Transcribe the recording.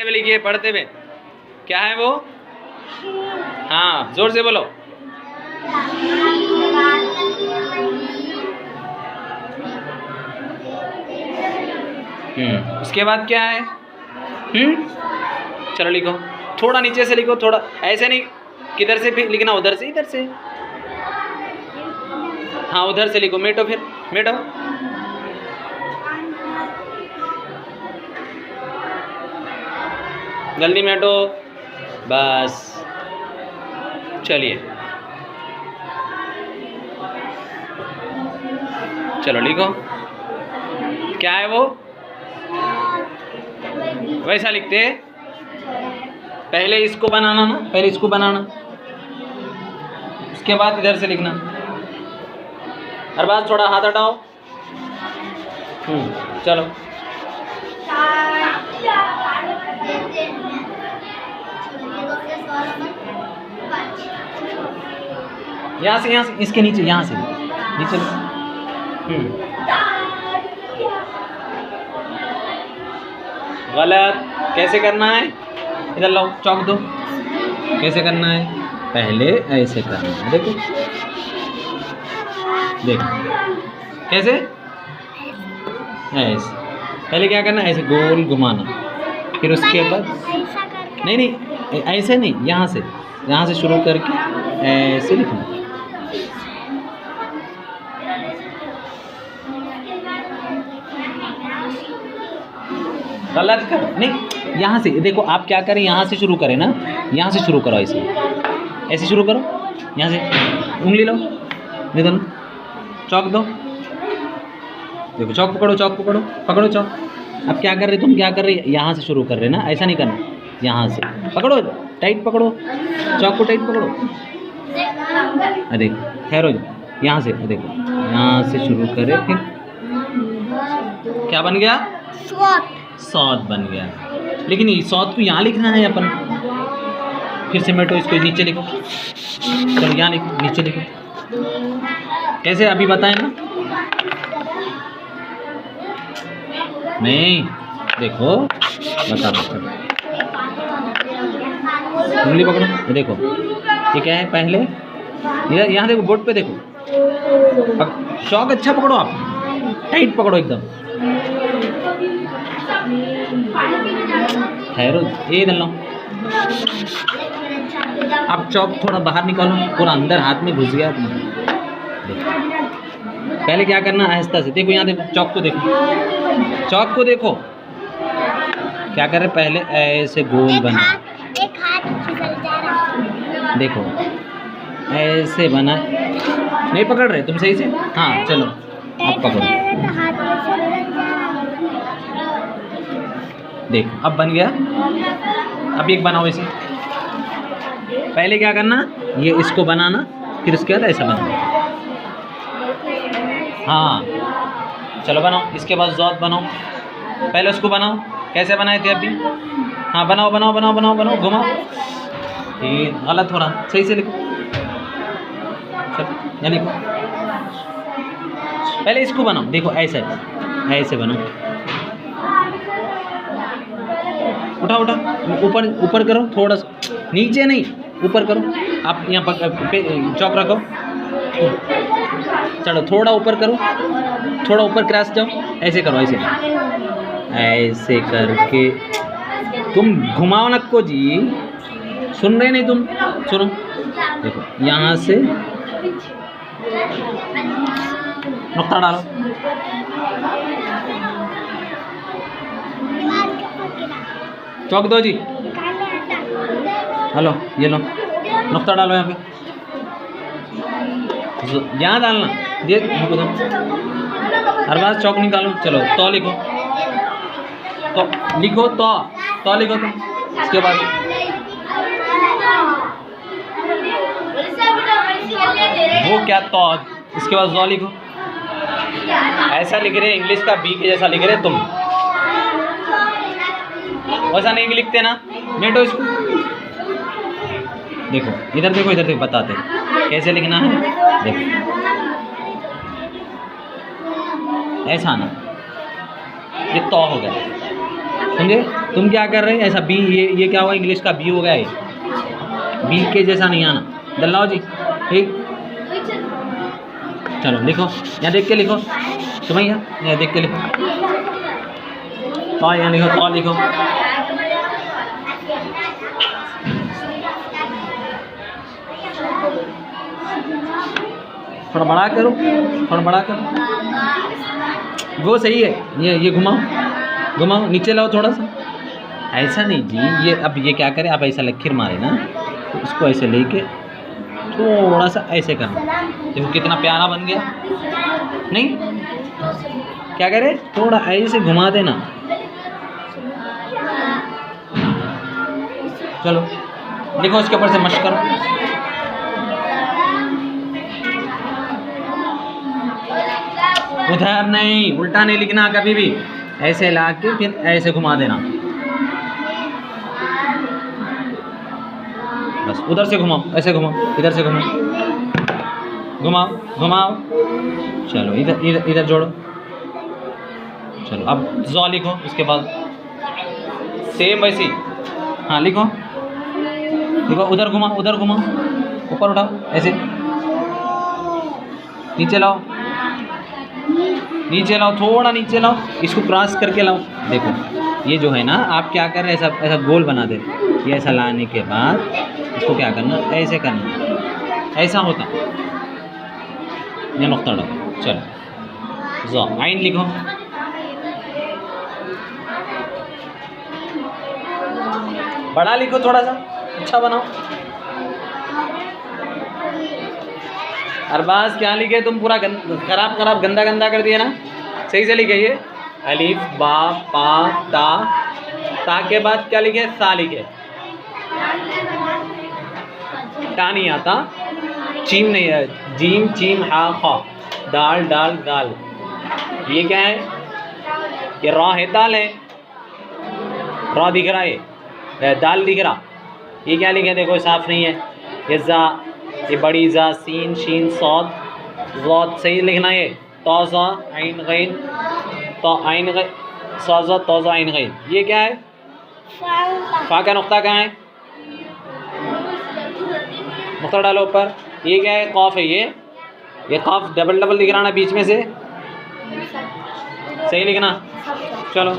पढ़ते हुए लिखिए, पढ़ते हुए। क्या है वो? हाँ, जोर से बोलो। उसके बाद क्या है? चलो लिखो, थोड़ा नीचे से लिखो, थोड़ा ऐसे नहीं, किधर से भी लिखना, उधर से, इधर से। हाँ, उधर से लिखो, मेटो, फिर मेटो। जल्दी मेटो, बस। चलिए, चलो लिखो। क्या है वो? वैसा लिखते हैं। पहले इसको बनाना ना, पहले इसको बनाना, उसके बाद इधर से लिखना। हर बार थोड़ा हाथ हटाओ। चलो, यहाँ से इसके नीचे, यहाँ से नीचे। गलत। कैसे करना है? इधर लो, चौक दो। कैसे करना है? पहले ऐसे करना है, देखो देखो कैसे, ऐसे। पहले क्या करना है? ऐसे गोल घुमाना, फिर उसके बाद नहीं ऐसे नहीं, यहाँ से शुरू करके ऐसे लिखना। गलत कर नहीं, यहाँ से देखो। आप क्या करें, यहाँ से शुरू करें ना, यहाँ से शुरू करो, ऐसे शुरू करो। यहाँ से उंगली लो, इधर चौक दो। देखो, चौक पकड़ो, पकड़ो चौक। अब क्या कर रहे, तुम क्या कर रहे? यहाँ से शुरू कर रहे ना, ऐसा नहीं करना। यहाँ से पकड़ो, टाइट पकड़ो, चौक को टाइट पकड़ो। देखो, ठहरो, यहाँ से देखो, यहाँ से शुरू करें, फिर क्या बन गया? सौत बन गया। लेकिन ये सौत को यहाँ लिखना है अपन। फिर से मेटो, इसको नीचे लिखो। चलो, यहाँ लिखो, नीचे लिखो। कैसे अभी बताएं ना? नहीं, देखो बता, उंगली पकड़ो। ये देखो, ये क्या है? पहले यहाँ देखो, बोर्ड पे देखो, चौक अच्छा पकड़ो, आप टाइट पकड़ो एकदम। ठहरो, ये डालो। अब चौक थोड़ा बाहर निकालो, पूरा अंदर हाथ में घुस गया तुम्हारे। पहले क्या करना, आहिस्ता से देखो, यहाँ देखो, चौक को देखो, चौक को देखो। क्या कर रहे? पहले ऐसे गोल बना, एक हाथ फिसल जा रहा है। देखो ऐसे बना, नहीं पकड़ रहे तुम सही से। हाँ, चलो अब पकड़ो। देखो, अब बन गया। अब एक बनाओ इसे। पहले क्या करना, ये इसको बनाना, फिर उसके बाद ऐसा बनाना। हाँ, चलो बनाओ। इसके बाद ज़ौत बनाओ। पहले उसको बनाओ, कैसे बनाए थे अभी? हाँ, बनाओ, घुमाओ। ये गलत हो रहा, सही से लिखो। चलो, यहाँ लिखो। पहले इसको बनाओ, देखो ऐसे बनाओ। उठाओ, ऊपर करो, थोड़ा सा नीचे नहीं, ऊपर करो। आप यहाँ चौक रखो, चलो थोड़ा ऊपर करो, थोड़ा ऊपर क्रॉस जाओ, ऐसे करो, ऐसे करके तुम घुमाओ नक्को जी। सुन रहे नहीं तुम? सुनो, देखो, यहाँ से नुक्ता डालो। चौक दो जी। हेलो, ये लो, नुक्ता डालो यहाँ पे, यहाँ डालना। ये हर बार चौक निकालो। चलो, तो लिखो, तो लिखो, तो लिखो तुम। इसके बाद वो क्या, तो इसके बाद ज़ौ लिखो। ऐसा लिख रहे, इंग्लिश का बी के जैसा लिख रहे तुम, वैसा नहीं लिखते ना। मेटो इसको, देखो, इधर देखो, बताते कैसे लिखना है। देखो, ऐसा ना, ये तो हो गया, समझे? तुम क्या कर रहे हैं? ऐसा बी, ये क्या हुआ? इंग्लिश का बी हो गया ये, बी के जैसा नहीं आना। दल्लाओ जी ठीक। चलो लिखो, यहाँ देख के लिखो सुमैया, यहाँ देख के लिखो। तो यहाँ लिखो, तो लिखो। थोड़ा बड़ा करो, थोड़ा बड़ा करो, वो सही है। ये घुमाओ, घुमाओ, नीचे लाओ थोड़ा सा। ऐसा नहीं जी, ये अब ये क्या करें, आप ऐसा लकीर मारे ना, तो इसको ऐसे लेके थोड़ा सा ऐसे करना। देखो कितना प्यारा बन गया। नहीं क्या करे, थोड़ा ऐसे घुमा देना। चलो लिखो, उसके ऊपर से मश्क करो। उधर नहीं, उल्टा नहीं लिखना कभी भी, ऐसे ला के फिर ऐसे घुमा देना। बस उधर से घुमाओ, ऐसे घुमाओ, इधर से घुमाओ, घुमाओ घुमाओ। चलो इधर इधर इधर जोड़ो। चलो अब ज़ौ लिखो, इसके बाद सेम वैसी। हाँ लिखो, लिखो, उधर घुमाओ, उधर घुमाओ, ऊपर उठाओ, ऐसे नीचे लाओ, नीचे लाओ, थोड़ा नीचे लाओ, इसको क्रॉस करके लाओ। देखो ये जो है ना, आप क्या कर रहे हैं, ऐसा ऐसा गोल बना दे। ये ऐसा लाने के बाद इसको क्या करना, ऐसे करना, ऐसा होता। ये नुक्ता डालो। चलो ज़ो आइन लिखो, बड़ा लिखो, थोड़ा सा अच्छा बनाओ। अरबाज क्या लिखे तुम? पूरा खराब खराब गंदा गंदा कर दिया ना। सही से लिखे, ये अलीफ बा पा ता, ता के बाद क्या लिखे? सा लिखे। ता नहीं आता, चीम नहीं है, जीम चीम हा खा, दाल डाल दाल। ये क्या है? ये रा है, दाल है, रा दिख रहा है, दाल दिख रहा। ये क्या लिखे? देखो साफ नहीं है। ये जा, ये बड़ी जा, सीन शीन सौद ज़ौद सही लिखना है। तौज़ा आइन गैन, तो आइन गैन सौज़ा तौज़ा आइन गैन। ये क्या है? फा का नुक्ता कहाँ है? नुक्ता डालो ऊपर। ये क्या है? कौफ है ये कौफ डबल डबल दिख रहा ना बीच में से, सही लिखना। चलो